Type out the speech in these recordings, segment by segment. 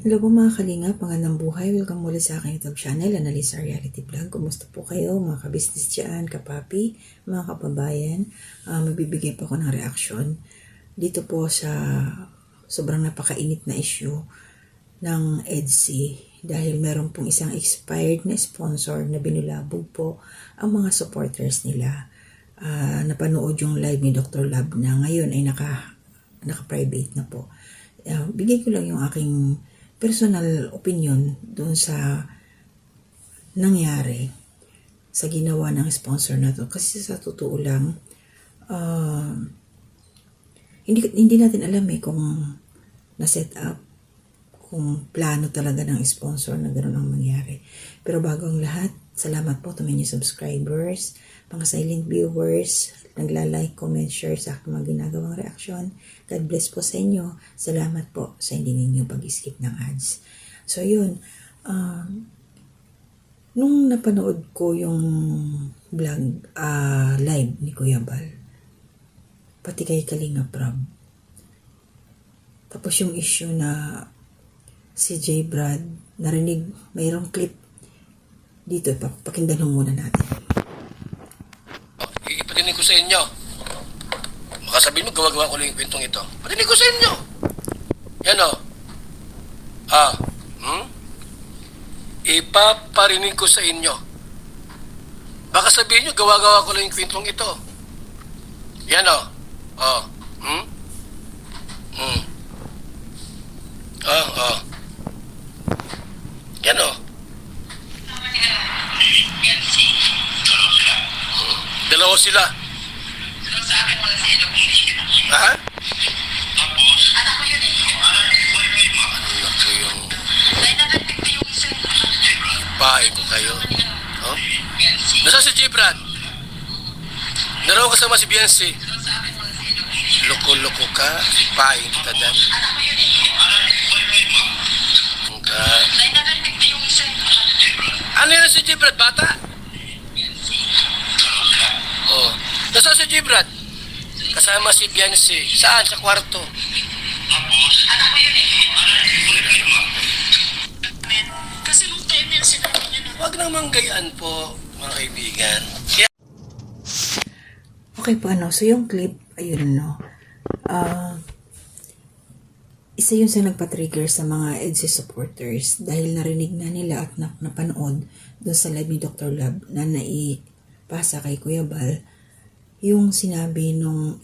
Hello po mga kalingap, magandang buhay. Welcome muli sa aking YouTube channel, Analisa Reality Vlog. Kumusta po kayo mga kabisnes dyan, kapapi, mga kapabayan? Magbibigay po ako ng reaksyon dito po sa sobrang napakainit na issue ng EDSI dahil meron pong isang expired na sponsor na binulabog po ang mga supporters nila. Napanood yung live ni Dr. Lab na ngayon ay naka-private na po. Bigay ko lang yung aking personal opinion doon sa nangyari sa ginawa ng sponsor na to. Kasi sa totoo lang, hindi natin alam kung na-set up, kung plano talaga ng sponsor na gano'n ang mangyari. Pero bago ang lahat, salamat po sa inyong subscribers, mga silent viewers, nagla-like, comment, share sa aking mga ginagawang reaksyon. God bless po sa inyo. Salamat po sa hindi ninyo pag-skip ng ads. So yun, nung napanood ko yung vlog, live ni Kuya Bal, pati kay Kalinga Prab, tapos yung issue na si J. Brad, narinig, mayroong clip dito, pakinggan muna natin. Ipatinig ko sa inyo. Makasabihin mo, gawa-gawa ko lang yung kwentong ito. Patinig ko sa inyo. Yan o. Ipaparinig ko sa inyo. Baka sabihin nyo, gawa-gawa ko lang yung kwentong ito. Yan o. Yan o. Dalawa sila. Ha? Anak ko yung bahay ko kayo. Oh? Nasaan si Gibran? Naroon kasama si Biancy. Loko-loko ka. Pahin kita dan. Ano yun si Gibran? Bata? Oh. Nasaan si Gibran? Kasama si Biancy. Saan? Sa kwarto. Kasi nung time yan sinabi niya na Huwag nang manggayaan po, mga kaibigan. Okay po, so yung clip, ayun, isa yun sa nagpa-trigger sa mga EDSI supporters dahil narinig na nila at napanood doon sa live ni Dr. Lab na naipasa kay Kuya Bal yung sinabi nung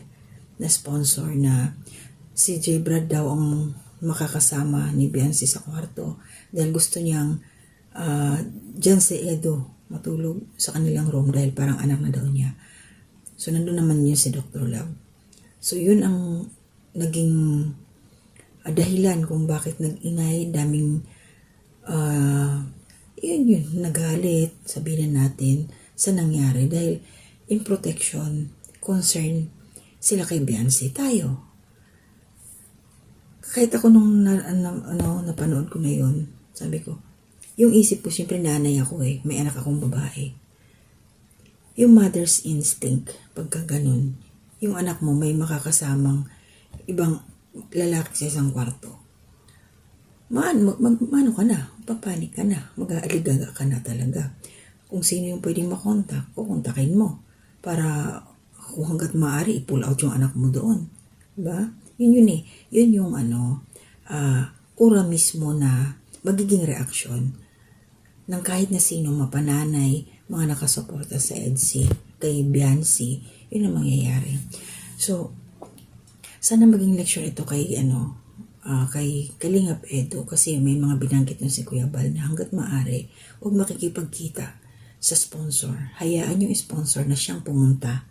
na sponsor na si J. Brad daw ang makakasama ni Biancy sa kwarto dahil gusto niyang dyan si Edo matulog sa kanilang room dahil parang anak na daw niya. So, nandun naman yun si Dr. Lab. So, yun ang naging dahilan kung bakit nag-ingay, daming yun, nagalit, sabihin natin, sa nangyari. Dahil in protection, concern sila kay Biancy, tayo. Kahit ako nung napanood ko na yun, sabi ko, yung isip ko, siyempre nanay ako may anak akong babae. Yung mother's instinct, pagka ganun, yung anak mo may makakasamang ibang lalaki sa isang kwarto. Mano ka na, papanik ka na, mag-aaligaga ka na talaga. Kung sino yung pwedeng makontak, kukontakin mo. Para kung hanggat maaari, i-pull out yung anak mo doon. Diba? Yun yung kura mismo na magiging reaksyon ng kahit na sino mapananay, mga nakasuporta sa EDSI, kay Biancy, yun ang mangyayari. So, sana maging leksyon ito kay kay Kalingap Edo kasi may mga binanggit ng si Kuya Bal na hanggat maaari, huwag makikipagkita sa sponsor. Hayaan yung sponsor na siyang pumunta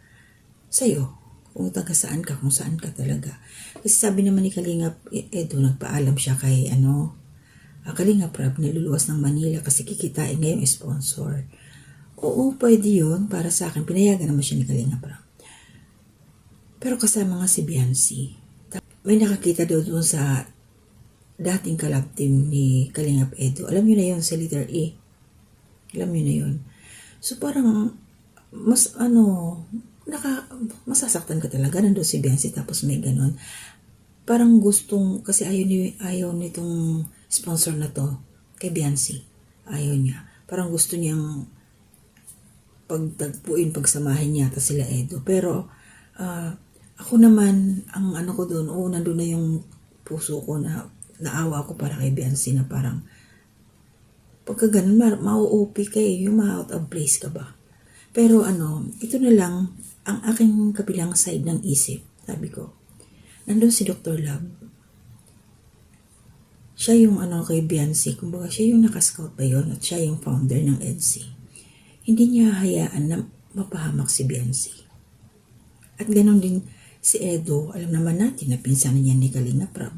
sa'yo. Kung taga saan ka, kung saan ka talaga. Kasi sabi naman ni Kalingap Edo, nagpaalam siya kay Kalingap Rab, niluluwas ng Manila kasi kikitain nga yung sponsor. Oo, pwede yun. Para sa akin, pinayagan naman siya ni Kalingap Rab. Pero kasama nga si Biancy. May nakakita daw doon sa dating collab team ni Kalingap Edo. Alam nyo na yun, sa letter E. Alam nyo na yun. So parang, masasaktan ka talaga. Nandun si Biancy tapos may ganon. Parang gustong, kasi ayaw nitong sponsor na to kay Biancy. Ayaw niya. Parang gusto niyang pagtagpuin, pagsamahin niya sila Edo. Pero ako naman, ang ano ko doon, nandun na yung puso ko na naawa ko para kay Biancy na parang pagka ganun, mau-OP ka yung ma-out of place ka ba? Pero ito na lang ang aking kabilang side ng isip. Sabi ko, nandun si Dr. Love. Siya yung kay Biancy, kumbaga siya yung nakascout ba yun at siya yung founder ng EDSI. Hindi niya hayaan na mapahamak si Biancy. At ganoon din si Edo, alam naman natin na pinsan niya ni Kalinga Prab,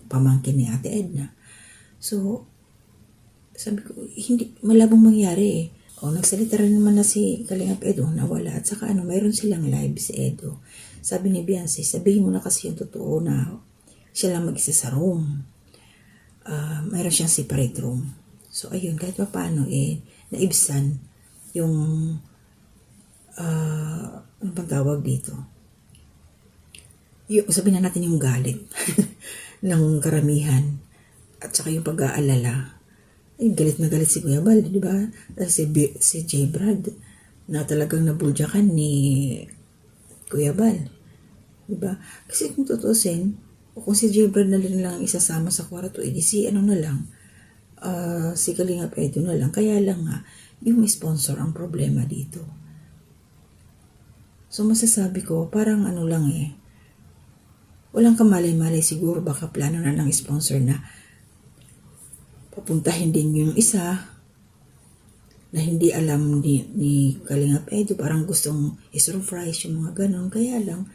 pamangkin ni Ate Edna. So, sabi ko, hindi, malabong mangyari eh. Nagsalita rin naman na si Kalinga Edo, nawala. At saka mayroon silang live si Edo. Sabi ni Biancy, sabihin mo na kasi yung totoo na siya lang mag-isa sa room. Mayroon siyang separate room. So, ayun, kahit pa paano naibsan yung, ano bang tawag dito? Sabihin na natin yung galit ng karamihan at saka yung pag-aalala. Galit na galit si Kuya Bal, di ba? Si J. Brad na talagang nabuljakan ni Kuya Bal. Di ba? Kasi kung tutusin, kung si J. Brad na lang isasama sa kwarto, si si Kalinga Edo na lang. Kaya lang nga, yung sponsor ang problema dito. So masasabi ko, parang lang walang kamalay-malay siguro, baka plano na ng sponsor na papuntahin din yung isa na hindi alam ni Kalinga Edo, parang gustong isurprise yung mga ganon. Kaya lang,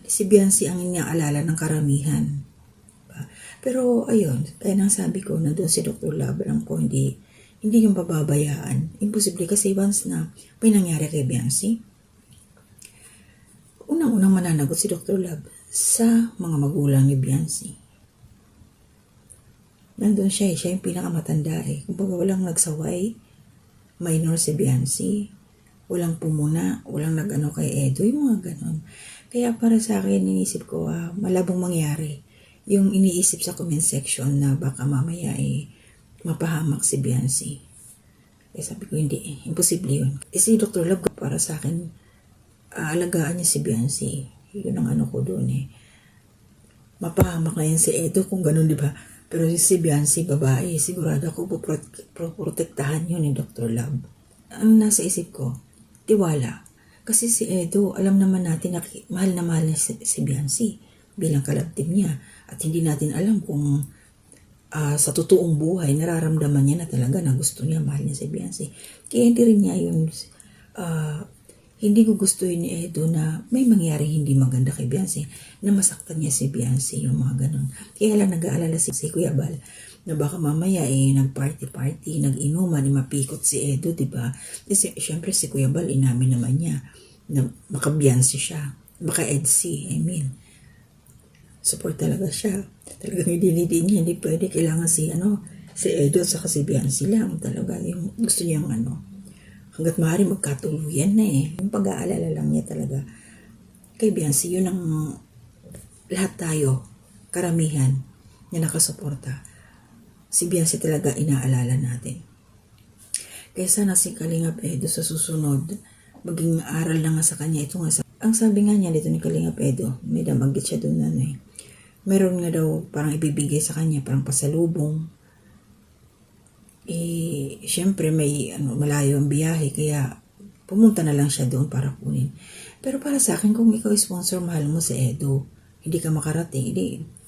si Biancy ang inaalala ng karamihan. Pero ayun, kaya nang sabi ko na doon si Dr. Love, alam ko hindi yung pababayaan. Imposible kasi once na may nangyari kay Biancy, unang-unang mananagot si Dr. Love sa mga magulang ni Biancy. Nandun siya yung pinakamatanda Kumbaga walang nagsaway, minor si Biancy, walang pumuna, walang nag-ano kay Edo, yung mga ganon. Kaya para sa akin, iniisip ko, malabong mangyari yung iniisip sa comment section na baka mamaya mapahamak si Biancy. Sabi ko, hindi, imposible yun. Si Dr. Love, para sa akin, alagaan niya si Biancy. Yun ang ko doon Mapahamak na yan si Edo kung ganon, di ba? Pero si Biancy, babae, sigurado ako protektahan yun ni Dr. Love. Ang nasa isip ko, tiwala. Kasi si Edo, alam naman natin na mahal na mahal na si Biancy bilang kalabtib niya. At hindi natin alam kung sa totoong buhay, nararamdaman niya na talaga na gusto niya, mahal niya si Biancy. Kaya hindi rin niya yun, hindi ko gustuhin ni Edo na may mangyari hindi maganda kay Biancy, na masaktan niya si Biancy, yung mga ganun. Kaya lang nag-aalala si Kuya Bal na baka mamaya nag-party, nag-inuman, mapikot si Edo, diba? Kasi syempre si Kuya Bal, inamin naman niya na baka Biancy siya, baka EDSI, support talaga siya. Talagang hindi niya, hindi pwede, kailangan si Edo at saka si Biancy lang talaga, yung gusto niyang hanggat maaari magkatuluyan na yung pag-aalala lang niya talaga kay Biancy. Yun ang lahat tayo, karamihan na nakasuporta, si Biancy talaga inaalala natin. Kaya sana si Kalinga Edo sa susunod maging aral na nga sa kanya. Ito nga ang sabi nga niya dito ni Kalinga Edo, may damagit siya doon meron nga daw parang ibibigay sa kanya, parang pasalubong. Syempre may malayo ang biyahe, kaya pumunta na lang siya doon para kunin. Pero para sa akin, kung ikaw sponsor, mahal mo si Edo, hindi ka makarating,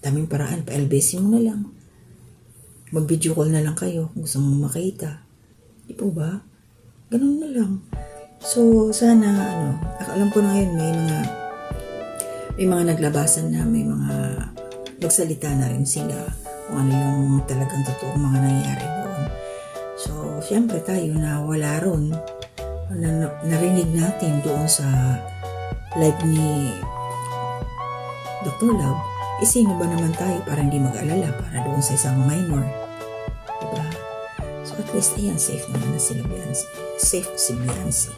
daming paraan, pa-LBC mo na lang, mag-video call na lang kayo kung gusto mong makita, di po ba? Ganun na lang. So sana alam ko na ngayon may mga naglabasan na, may mga nagsalita na rin sila kung ano yung talagang totoong mga nangyari doon. So, syempre tayo na wala ron, narinig natin doon sa live ni Dr. Love, sino ba naman tayo para hindi mag-alala para doon sa isang minor? Diba? So, at least, safe naman na sila Biancy. Safe si Biancy.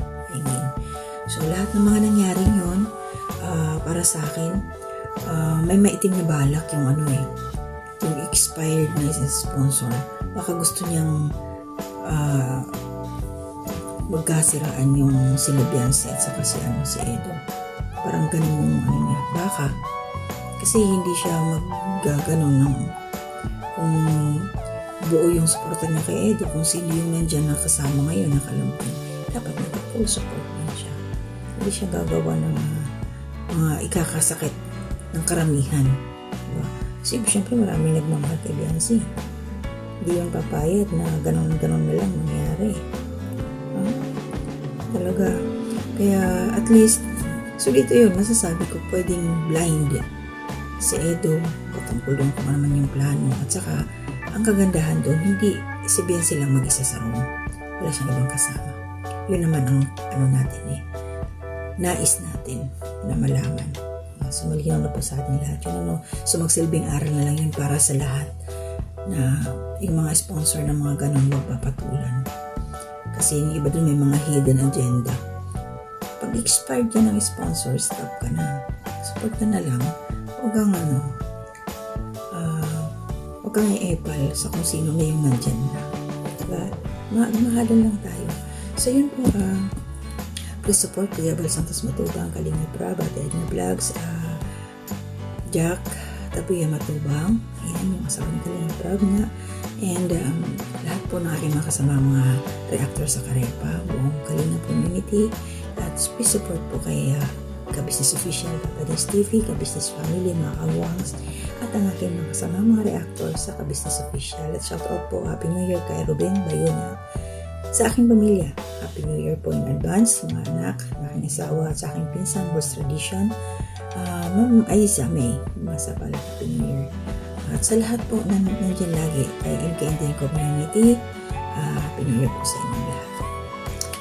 So, lahat ng mga nangyari yun, para sa akin, may maitim na balak yung expired na isang sponsor. Baka gusto niyang magkasiraan yung si Lubiansi at saka si Edo. Parang ganun yung niya. Baka. Kasi hindi siya maggaganon ng kung buo yung suporta niya kay Edo, kung sino yung nandyan na kasama ngayon, nakalampin. Dapat nag-full support na siya. Hindi siya gagawa ng mga ikakasakit ng karamihan. Diba? Kasi syempre maraming nagmamahal kay Biancy. Hindi yung papayad na ganon-ganon na lang nangyari. Talaga. Kaya at least, so dito yun, masasabi ko pwedeng blind si Edo patungkol doon kung ano man yung plano. At saka, ang kagandahan doon, hindi si Biancy lang mag-isa sa room. Wala siyang ibang kasama. Yun naman ang natin nais natin na malaman. So, malinaw na po sa atin lahat yun. So, magsilbing aral na lang yun para sa lahat na yung mga sponsor ng mga ganun magpapatulan. Kasi yung iba dun may mga hidden agenda. Pag expired ka ng sponsor, stop ka na. Support ka na lang. Huwag kang huwag kang i-epal sa kung sino na yung nandyan na. Diba? Mahalan lang tayo. So yun po, please support Kuya Bal Santos Matubang, Kalinga Prab, at Edna Vlogs, Jack Tabuya Matubang, ayan yung asawa ni Kalinga Prab nga, and lahat po ng aking mga kasama mga reactor sa Karepa, buong Kalinga community, at please support po kay Ka-Business Official, Papadas TV, Ka-Business Family, mga kawangs, at ang aking mga kasama mga reactor sa Ka-Business Official. At shout out po, Happy New Year kay Ruben Bayona, sa aking pamilya. Happy New Year po in advance, mga anak, aking asawa, at sa aking pinsan, Boss Tradition, Ma'am Aiza May, masa pala, Happy New Year. At sa lahat po na nandiyan lagi, kay LK Indian Community, Happy New Year po sa inyong lahat.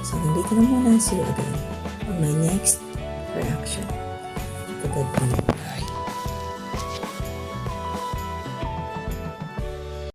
So, nandito na muna, see you again on my next reaction. To God be.